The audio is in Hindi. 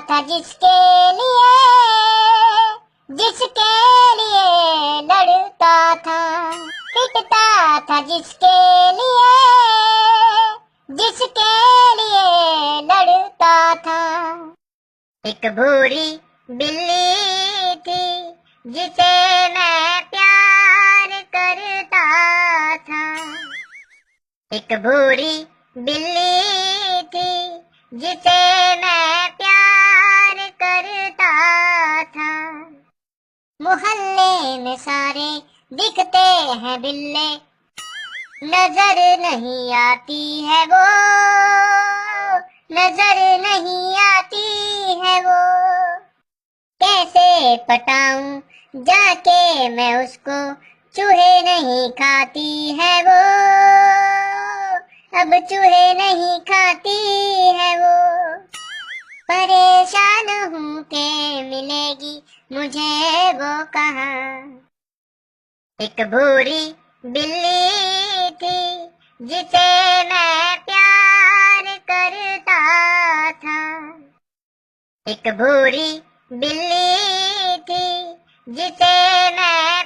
था जिसके लिए लड़ता था, पिटता था जिसके लिए लड़ता था। एक भूरी बिल्ली थी जिसे मैं प्यार करता था। एक भूरी बिल्ली थी जिसे मैं प्यार करता था। मोहल्ले में सारे दिखते हैं बिल्ले, नजर नहीं आती है वो, नजर नहीं आती है वो। कैसे पटाऊं जाके मैं उसको, चूहे नहीं खाती है वो, अब चूहे नहीं खाती है वो। परेशान हूँ के मिलेगी मुझे वो कहाँ। एक भूरी बिल्ली थी जिसे मैं प्यार करता था। एक भूरी बिल्ली थी जिसे मैं